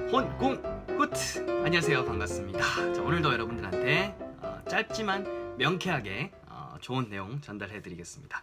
혼공 후트. 안녕하세요, 반갑습니다. 자, 오늘도 여러분들한테 짧지만 명쾌하게 좋은 내용 전달해 드리겠습니다.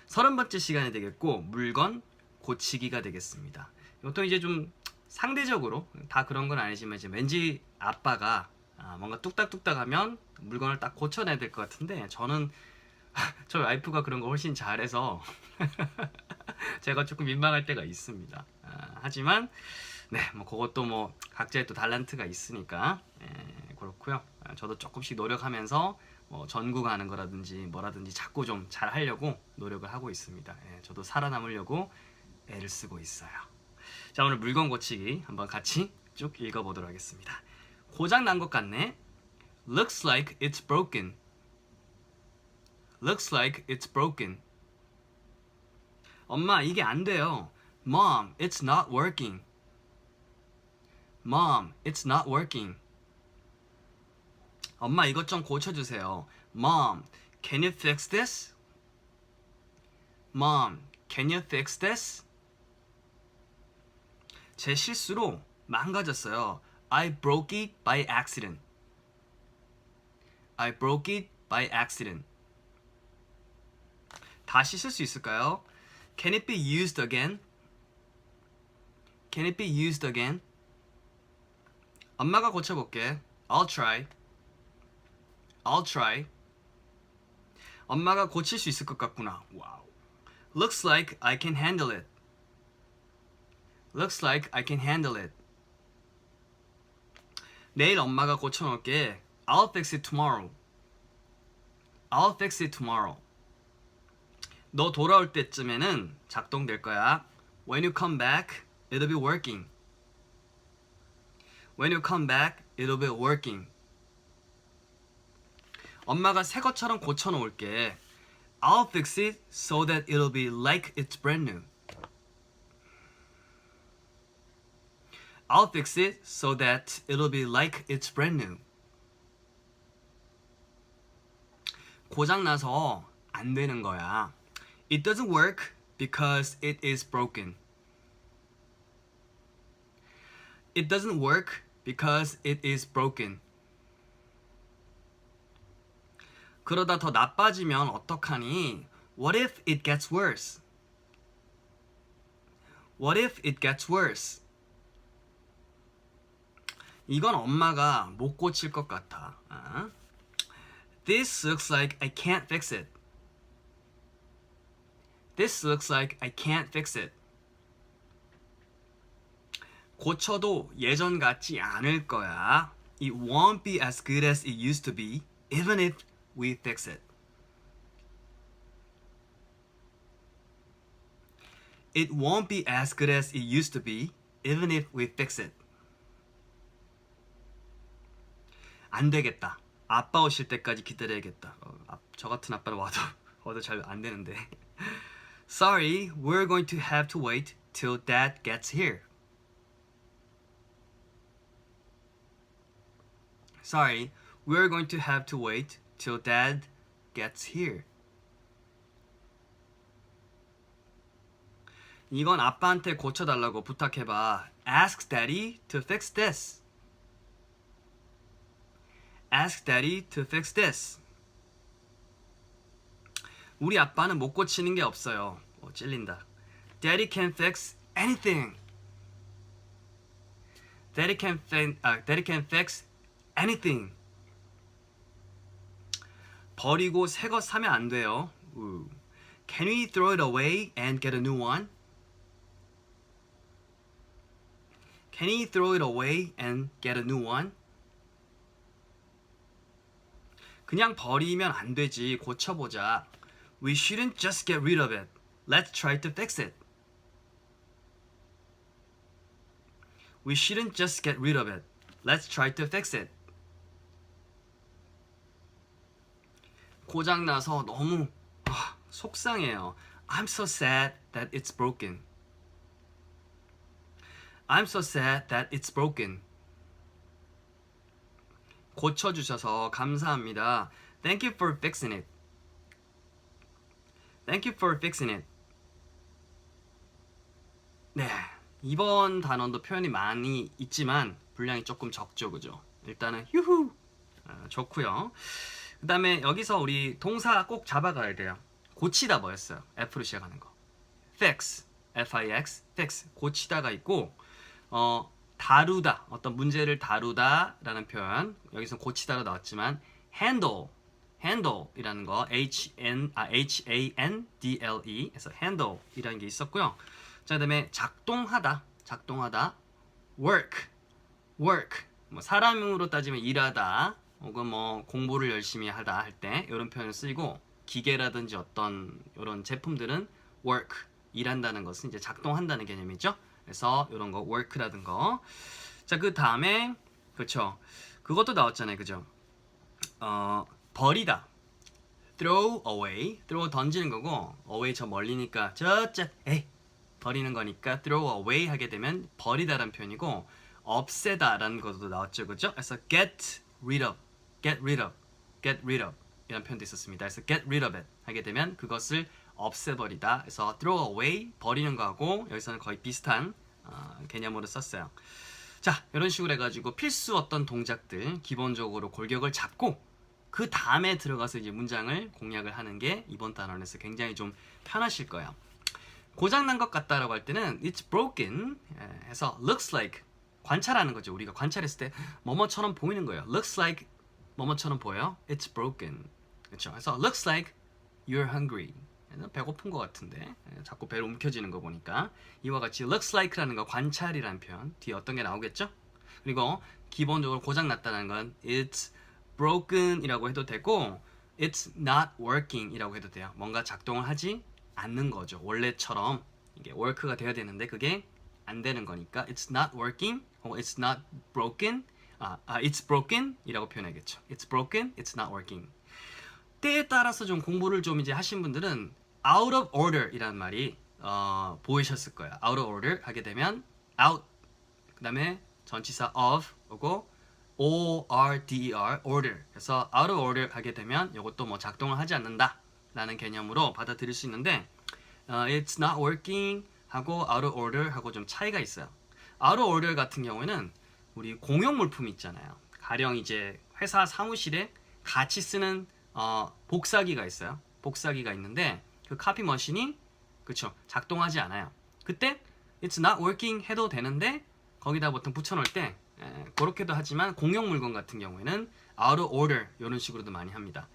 30번째 시간이 되겠고, 물건 고치기가 되겠습니다. 보통 이제 좀 상대적으로 다 그런 건 아니지만 이제 왠지 아빠가 뭔가 뚝딱뚝딱 하면 물건을 딱 고쳐내야 될 것 같은데, 저는 저희 와이프가 그런 거 훨씬 잘해서 제가 조금 민망할 때가 있습니다. 하지만 네, 뭐 그것도 뭐 각자의 또 달란트가 있으니까 그렇고요. 저도 조금씩 노력하면서 뭐 전구 가는 거라든지 뭐라든지 자꾸 좀 잘 하려고 노력을 하고 있습니다. 저도 살아남으려고 애를 쓰고 있어요. 자, 오늘 물건 고치기 한번 같이 쭉 읽어보도록 하겠습니다. 고장 난 것 같네. Looks like it's broken. Looks like it's broken. 엄마, 이게 안 돼요. Mom, it's not working. Mom, it's not working. 엄마, 이것 좀 고쳐주세요. Mom, can you fix this? Mom, can you fix this? 제 실수로 망가졌어요. I broke it by accident. I broke it by accident. 다시 쓸 수 있을까요? Can it be used again? Can it be used again? 엄마가 고쳐볼게. I'll try. I'll try. 엄마가 고칠 수 있을 것 같구나. 와우. Looks like I can handle it. Looks like I can handle it. 내일 엄마가 고쳐놓을게. I'll fix it tomorrow. I'll fix it tomorrow. 너 돌아올 때쯤에는 작동될 거야. When you come back, it'll be working. When you come back, it'll be working. 엄마가 새 것처럼 고쳐놓을게. I'll fix it so that it'll be like it's brand new. I'll fix it so that it'll be like it's brand new. 고장나서 안 되는 거야. It doesn't work because it is broken. It doesn't work because it is broken. 그러다 더 나빠지면 어떡하니? What if it gets worse? What if it gets worse? 이건 엄마가 못 고칠 것 같아. This looks like I can't fix it. This looks like I can't fix it. 고쳐도 예전 같지 않을 거야. It won't be as good as it used to be, even if we fix it. It won't be as good as it used to be, even if we fix it. 안 되겠다. 아빠 오실 때까지 기다려야겠다. 저 같은 아빠는 와도 잘 안 되는데. Sorry, we're going to have to wait till Dad gets here. Sorry, we're going to have to wait till Dad gets here. 이건 아빠한테 고쳐달라고 부탁해봐. Ask Daddy to fix this. Ask Daddy to fix this. 우리 아빠는 못 고치는 게 없어요. 찔린다. Daddy can fix anything. Daddy can fix anything. 버리고 새 거 사면 안 돼요. Can we throw it away and get a new one? Can we throw it away and get a new one? 그냥 버리면 안 되지. 고쳐보자. We shouldn't just get rid of it. Let's try to fix it. We shouldn't just get rid of it. Let's try to fix it. 고장나서 너무 속상해요. I'm so sad that it's broken. I'm so sad that it's broken. 고쳐주셔서 감사합니다. Thank you for fixing it. Thank you for fixing it. 네, 이번 단원도 표현이 많이 있지만 분량이 조금 적죠, 그죠? 일단은 유후 좋고요. 그 다음에 여기서 우리 동사 꼭 잡아가야 돼요. 고치다 뭐였어요? F로 시작하는 거. fix, F-I-X, fix, 고치다가 있고 다루다, 어떤 문제를 다루다라는 표현, 여기서 고치다로 나왔지만 handle이라는 거, H-A-N-D-L-E, 에서 handle이라는 게 있었고요. 자, 그다음에 작동하다, work, 뭐 사람으로 따지면 일하다, 혹은 뭐 공부를 열심히 하다 할 때 이런 표현을 쓰이고, 기계라든지 어떤 이런 제품들은 work, 일한다는 것은 이제 작동한다는 개념이죠. 그래서 이런 거 work라든 거. 자, 그 다음에 그렇죠. 그것도 나왔잖아요, 그죠? 버리다. throw away, throw 던지는 거고, away 저 멀리니까 저쪽, 버리는 거니까 throw away 하게 되면 버리다라는 표현이고, 없애다라는 것도 나왔죠, 그죠? 그래서 get rid of 이런 표현도 있었습니다. 그래서 get rid of it 하게 되면 그것을 없애버리다. 그래서 throw away 버리는 거하고 여기서는 거의 비슷한 개념으로 썼어요. 자, 이런 식으로 해가지고 필수 어떤 동작들 기본적으로 골격을 잡고 그 다음에 들어가서 이제 문장을 공략을 하는 게 이번 단원에서 굉장히 좀 편하실 거예요. 고장난 것 같다라고 할 때는 it's broken 해서 looks like 관찰하는 거죠. 우리가 관찰했을 때 뭐뭐처럼 보이는 거예요. looks like 뭐뭐처럼 보여. it's broken. 그렇죠. 그래서 looks like you're hungry. 배고픈 것 같은데 자꾸 배로 움켜쥐는 거 보니까 이와 같이 looks like라는 거 관찰이라는 표현 뒤에 어떤 게 나오겠죠? 그리고 기본적으로 고장났다는 건 it's broken 이라고 해도 되고 it's not working 이라고 해도 돼요. 뭔가 작동을 하지 않는 거죠. 원래처럼 이게 work가 돼야 되는데 그게 안 되는 거니까 it's not working 혹은 it's not broken it's broken 이라고 표현하겠죠. it's broken, it's not working. 때에 따라서 좀 공부를 좀 이제 하신 분들은 out of order 이라는 말이 보이셨을 거예요. out of order 하게 되면 out 그 다음에 전치사 of 오고 O-R-D-E-R order 그래서 out of order 하게 되면 이것도 뭐 작동을 하지 않는다 라는 개념으로 받아들일 수 있는데 it's not working 하고 out of order 하고 좀 차이가 있어요. out of order 같은 경우에는 우리 공용 물품 있잖아요. 가령 이제 회사 사무실에 같이 쓰는 복사기가 있어요. 복사기가 있는데 그 카피 머신이 그쵸 작동하지 않아요. 그때 it's not working 해도 되는데 거기다 보통 붙여놓을 때 그렇게도 하지만 공용 물건 같은 경우에는 out of order 이런 식으로도 많이 합니다.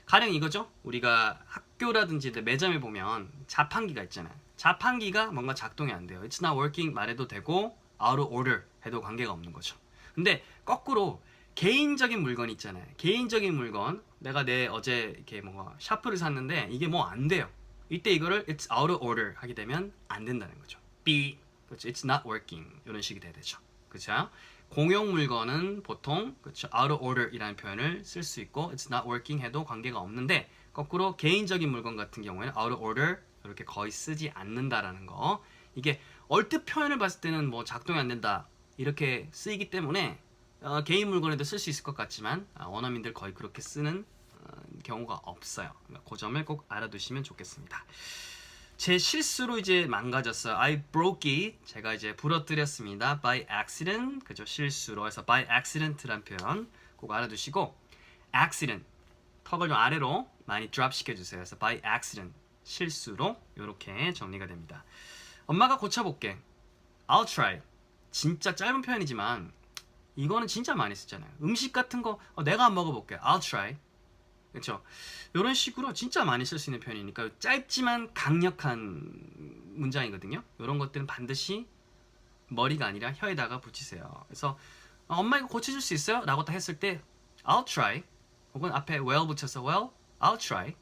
가령 이거죠. 우리가 학교라든지 매점에 보면 자판기가 있잖아요. 자판기가 뭔가 작동이 안 돼요. it's not working 말해도 되고 out of order 해도 관계가 없는 거죠. 근데 거꾸로 개인적인 물건 있잖아요. 개인적인 물건 내가 어제 이렇게 뭔가 샤프를 샀는데 이게 뭐 안 돼요. 이때 이거를 it's out of order 하게 되면 안 된다는 거죠. B 그렇죠. it's not working 이런 식이 돼야 되죠. 그렇죠? 공용 물건은 보통 그렇죠. out of order 이라는 표현을 쓸 수 있고 it's not working 해도 관계가 없는데 거꾸로 개인적인 물건 같은 경우에는 out of order 이렇게 거의 쓰지 않는다라는 거. 이게 얼뜻 표현을 봤을 때는 뭐 작동이 안 된다 이렇게 쓰이기 때문에 개인 물건에도 쓸 수 있을 것 같지만 원어민들 거의 그렇게 쓰는 경우가 없어요. 그 점을 꼭 알아두시면 좋겠습니다. 제 실수로 이제 망가졌어요. I broke it. 제가 이제 부러뜨렸습니다. by accident. 그죠? 실수로 해서 by accident란 표현 꼭 알아두시고 accident. 턱을 좀 아래로 많이 drop 시켜주세요. 그래서 by accident. 실수로 이렇게 정리가 됩니다. 엄마가 고쳐볼게. I'll try. 진짜 짧은 표현이지만 이거는 진짜 많이 쓰잖아요. 음식 같은 거 내가 한번 먹어볼게. I'll try. 그렇죠? 이런 식으로 진짜 많이 쓸 수 있는 표현이니까 짧지만 강력한 문장이거든요. 이런 것들은 반드시 머리가 아니라 혀에다가 붙이세요. 그래서 엄마 이거 고쳐줄 수 있어요? 라고 딱 했을 때 I'll try 혹은 앞에 well 붙여서 well, I'll try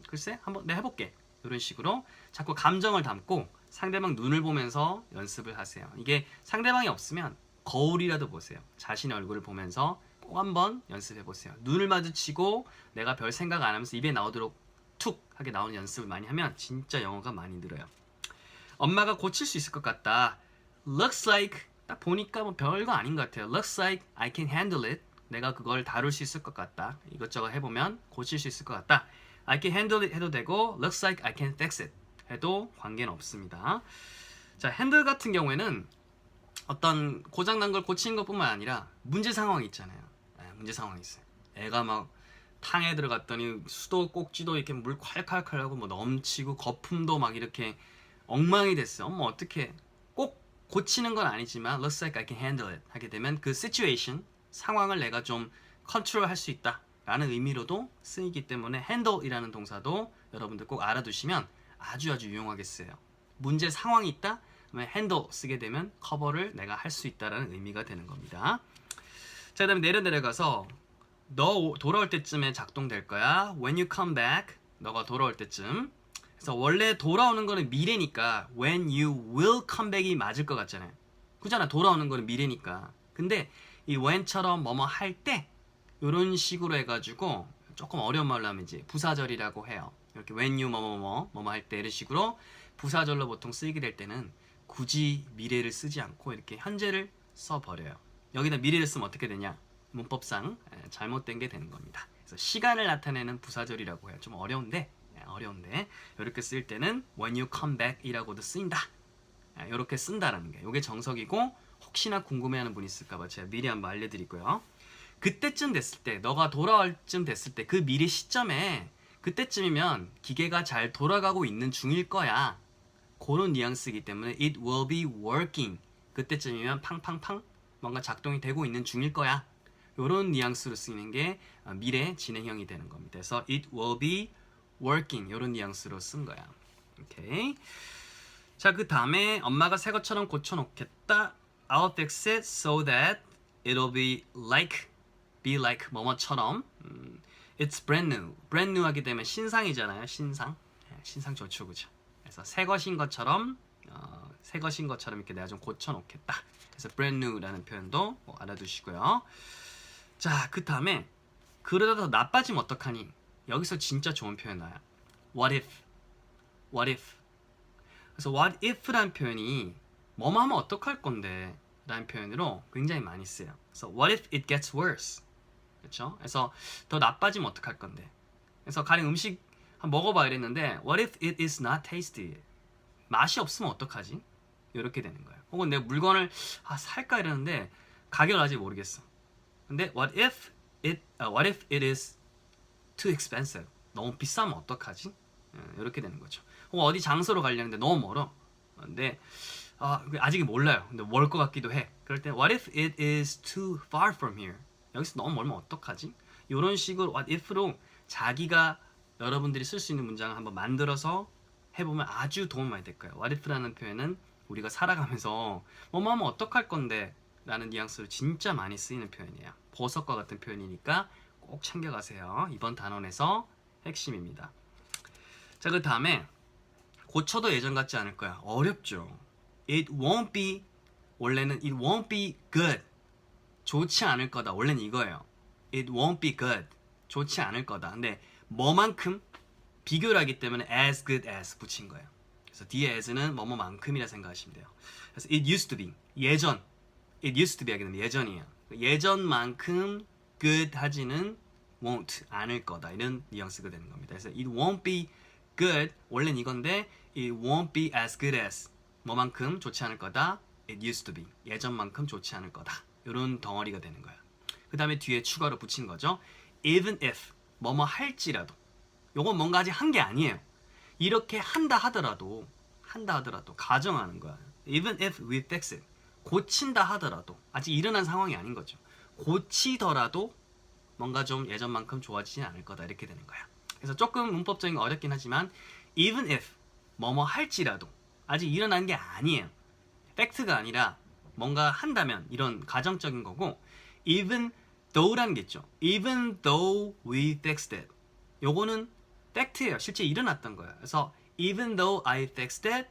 글쎄 한번 내가 해볼게. 이런 식으로 자꾸 감정을 담고 상대방 눈을 보면서 연습을 하세요. 이게 상대방이 없으면 거울이라도 보세요. 자신의 얼굴을 보면서 꼭 한번 연습해 보세요. 눈을 마주치고 내가 별 생각 안 하면서 입에 나오도록 툭 하게 나오는 연습을 많이 하면 진짜 영어가 많이 늘어요. 엄마가 고칠 수 있을 것 같다. Looks like 딱 보니까 뭐 별거 아닌 것 같아요. Looks like I can handle it. 내가 그걸 다룰 수 있을 것 같다. 이것저것 해보면 고칠 수 있을 것 같다. I can handle it 해도 되고 Looks like I can fix it 해도 관계는 없습니다. 자, 핸들 같은 경우에는 어떤 고장난 걸 고치는 것뿐만 아니라 문제 상황이 있잖아요. 문제 상황이 있어요. 애가 막 탕에 들어갔더니 수도 꼭지도 이렇게 물 콸콸콸 하고 뭐 넘치고 거품도 막 이렇게 엉망이 됐어. 뭐 어떻게 꼭 고치는 건 아니지만 looks like I can handle it 하게 되면 그 situation 상황을 내가 좀 컨트롤할 수 있다 라는 의미로도 쓰이기 때문에 handle이라는 동사도 여러분들 꼭 알아두시면 아주 유용하게 쓰여요. 문제 상황이 있다? 그러면 handle 쓰게 되면 커버를 내가 할 수 있다라는 의미가 되는 겁니다. 자, 그 다음에 내려가서 너 돌아올 때쯤에 작동될 거야. When you come back, 너가 돌아올 때쯤. 그래서 원래 돌아오는 거는 미래니까 when you will come back이 맞을 것 같잖아요. 그잖아, 돌아오는 거는 미래니까. 근데 이 when처럼 뭐뭐 할 때 이런 식으로 해가지고 조금 어려운 말로 하면 이제 부사절이라고 해요. 이렇게 when you 뭐뭐 할 때 이런 식으로 부사절로 보통 쓰이게 될 때는 굳이 미래를 쓰지 않고 이렇게 현재를 써버려요. 여기다 미래를 쓰면 어떻게 되냐? 문법상 잘못된 게 되는 겁니다. 그래서 시간을 나타내는 부사절이라고 해요. 좀 어려운데 이렇게 쓸 때는 when you come back 이라고도 쓰인다. 이렇게 쓴다라는 게 이게 정석이고, 혹시나 궁금해하는 분 있을까봐 제가 미리 한번 알려드리고요. 그때쯤 됐을 때, 너가 돌아올 쯤 됐을 때 그 미래 시점에 그때쯤이면 기계가 잘 돌아가고 있는 중일 거야. 그런 뉘앙스이기 때문에 it will be working. 그때쯤이면 팡팡팡 뭔가 작동이 되고 있는 중일 거야. 이런 뉘앙스로 쓰이는 게 미래 진행형이 되는 겁니다. 그래서 it will be working 이런 뉘앙스로 쓴 거야. 오케이. 자, 그 다음에 엄마가 새 것처럼 고쳐놓겠다. I'll fix it so that it'll be like 뭐뭐처럼. It's brand new. brand new 하게 되면 신상이잖아요. 신상 좋죠, 그죠? 그래서 새 것인 것처럼 이렇게 내가 좀 고쳐놓겠다. 그래서 brand new라는 표현도 알아두시고요. 자, 그 다음에 그러다 더 나빠지면 어떡하니? 여기서 진짜 좋은 표현 나와요. What if? 그래서 what if라는 표현이 뭐뭐 하면 어떡할 건데 라는 표현으로 굉장히 많이 쓰여요. 그래서 what if it gets worse? 그렇죠? 그래서 더 나빠지면 어떡할 건데? 그래서 가령 음식 한번 먹어봐 이랬는데 what if it is not tasty? 맛이 없으면 어떡하지? 이렇게 되는 거예요. 혹은 내가 물건을 살까 이러는데 가격을 아직 모르겠어. 근데 what if it is too expensive? 너무 비싸면 어떡하지? 이렇게 되는 거죠. 혹은 어디 장소로 가려는데 너무 멀어. 근데 아직 몰라요. 근데 멀 것 같기도 해. 그럴 때 what if it is too far from here? 여기서 너무 멀면 어떡하지? 이런 식으로 what if로 자기가 여러분들이 쓸 수 있는 문장을 한번 만들어서 해보면 아주 도움 많이 될 거예요. what if라는 표현은 우리가 살아가면서 뭐뭐 하면 어떡할 건데 라는 뉘앙스로 진짜 많이 쓰이는 표현이에요. 보석과 같은 표현이니까 꼭 챙겨가세요. 이번 단원에서 핵심입니다. 자, 그 다음에 고쳐도 예전 같지 않을 거야. 어렵죠. It won't be, 원래는 it won't be good. 좋지 않을 거다. 원래는 이거예요. It won't be good. 좋지 않을 거다. 근데 뭐만큼 비교를 하기 때문에 as good as 붙인 거예요. 그래서 뒤에 as는 뭐뭐만큼이라 생각하시면 돼요. 그래서 it used to be, 예전. it used to be 하게 되면 예전이에요. 예전만큼 good 하지는 won't, 않을 거다. 이런 뉘앙스가 되는 겁니다. 그래서 it won't be good, 원래는 이건데 it won't be as good as, 뭐만큼 좋지 않을 거다. it used to be, 예전만큼 좋지 않을 거다. 이런 덩어리가 되는 거예요. 그 다음에 뒤에 추가로 붙인 거죠. even if, 뭐뭐 할지라도. 요건 뭔가 아직 한 게 아니에요. 이렇게 한다 하더라도 가정하는 거야. even if we fix it, 고친다 하더라도 아직 일어난 상황이 아닌 거죠. 고치더라도 뭔가 좀 예전만큼 좋아지지 않을 거다. 이렇게 되는 거야. 그래서 조금 문법적인 거 어렵긴 하지만 even if, 뭐뭐 할지라도 아직 일어난 게 아니에요. 팩트가 아니라 뭔가 한다면 이런 가정적인 거고, even though라는 게 있죠. even though we fixed it, 요거는 팩트예요. 실제 일어났던 거예요. 그래서 even though I fixed it,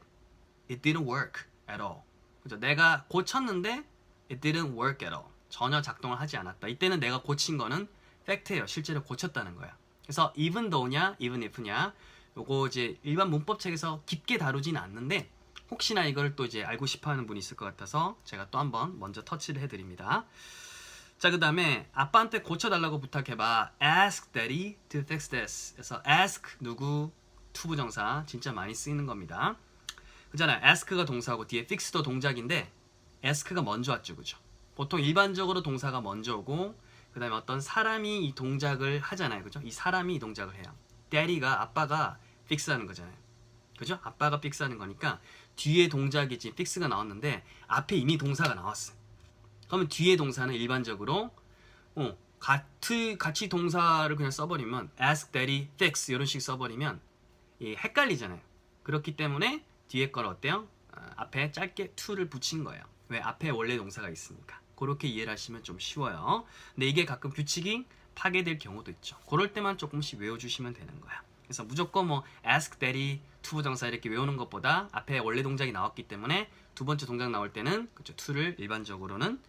it didn't work at all. 그죠? 내가 고쳤는데 it didn't work at all. 전혀 작동을 하지 않았다. 이때는 내가 고친 거는 팩트예요. 실제로 고쳤다는 거야. 그래서 even though냐, even if냐, 요거 이제 일반 문법책에서 깊게 다루진 않는데 혹시나 이걸 또 이제 알고 싶어하는 분이 있을 것 같아서 제가 또 한번 먼저 터치를 해드립니다. 자, 그 다음에 아빠한테 고쳐달라고 부탁해봐. Ask daddy to fix this. 그래서 ask 누구, 투부정사 진짜 많이 쓰이는 겁니다. 그잖아요. ask가 동사고 뒤에 fix도 동작인데 ask가 먼저 왔죠, 그죠? 보통 일반적으로 동사가 먼저 오고 그 다음에 어떤 사람이 이 동작을 하잖아요, 그죠? 이 사람이 이 동작을 해요. daddy가 아빠가 fix하는 거잖아요, 그죠? 아빠가 fix하는 거니까 뒤에 동작이지 fix가 나왔는데 앞에 이미 동사가 나왔어요. 그러면 뒤에 동사는 일반적으로 같이 동사를 그냥 써버리면 ask, daddy, fix 이런 식 써버리면 헷갈리잖아요. 그렇기 때문에 뒤에 걸 어때요? 앞에 짧게 to를 붙인 거예요. 왜? 앞에 원래 동사가 있으니까. 그렇게 이해를 하시면 좀 쉬워요. 근데 이게 가끔 규칙이 파괴될 경우도 있죠. 그럴 때만 조금씩 외워주시면 되는 거야. 그래서 무조건 뭐 ask, daddy, to 부정사 이렇게 외우는 것보다 앞에 원래 동작이 나왔기 때문에 두 번째 동작 나올 때는 그쵸, to를 일반적으로는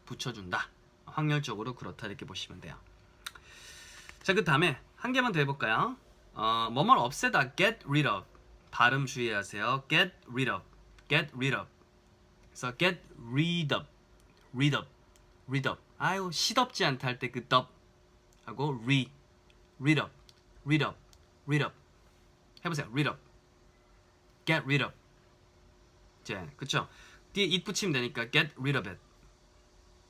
붙여준다. 확률적으로 그렇다 이렇게 보시면 돼요. 자, 그 다음에 한 개만 더 해볼까요? 뭐뭐 없애다, get rid of. 발음 주의하세요. get rid of, get rid of. 그래서 get rid of, rid of, rid of. 아유 시덥지 않다 할 때 그 덥 하고 rid of, rid of, rid of. 해보세요. rid of, get rid of. 이제 그쵸? 뒤에 it 붙이면 되니까 get rid of it,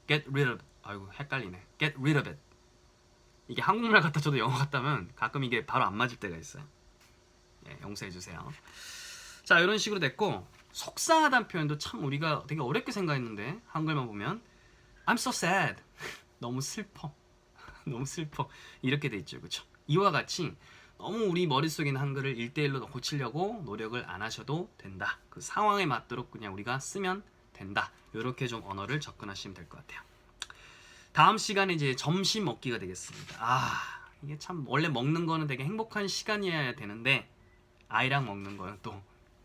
get rid of. 아이고 헷갈리네. get rid of it. 이게 한국말 같다 저도 영어 같다면 가끔 이게 바로 안 맞을 때가 있어요. 용서해 주세요. 자, 이런 식으로 됐고 속상하다는 표현도 참 우리가 되게 어렵게 생각했는데 한글만 보면 I'm so sad. 너무 슬퍼. 너무 슬퍼. 이렇게 돼 있죠. 그렇죠? 이와 같이 너무 우리 머릿속에 있는 한글을 1대1로 고치려고 노력을 안 하셔도 된다. 그 상황에 맞도록 그냥 우리가 쓰면 된다. 이렇게 좀 언어를 접근하시면 될 것 같아요. 다음 시간에 이제 점심 먹기가 되겠습니다. 이게 참 원래 먹는 거는 되게 행복한 시간이어야 되는데 아이랑 먹는 거는 또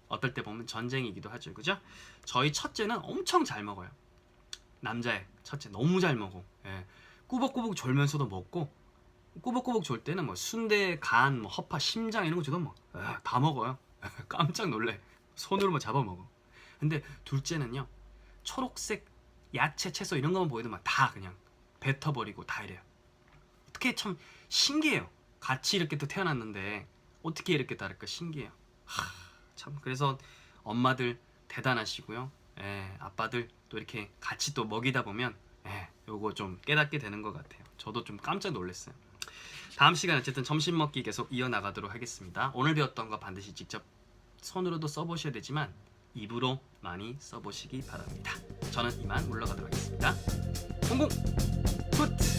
어떨 때 보면 전쟁이기도 하죠, 그죠? 저희 첫째는 엄청 잘 먹어요. 남자의 첫째 너무 잘 먹어. 꾸벅꾸벅 졸면서도 먹고 꾸벅꾸벅 졸 때는 뭐 순대, 간, 뭐 허파, 심장 이런 거 줘도 뭐 다 먹어요. 깜짝 놀래. 손으로 뭐 잡아 먹어. 근데 둘째는요, 초록색 야채, 채소 이런 거만 보여도 막 다 그냥 뱉어버리고 다 이래요. 어떻게 참 신기해요. 같이 이렇게 또 태어났는데 어떻게 이렇게 다를까 신기해요. 참 그래서 엄마들 대단하시고요. 아빠들 또 이렇게 같이 또 먹이다 보면 요거 좀 깨닫게 되는 것 같아요. 저도 좀 깜짝 놀랐어요. 다음 시간에 어쨌든 점심 먹기 계속 이어나가도록 하겠습니다. 오늘 배웠던 거 반드시 직접 손으로도 써보셔야 되지만 입으로 많이 써보시기 바랍니다. 저는 이만 물러가도록 하겠습니다. 성공! 굿!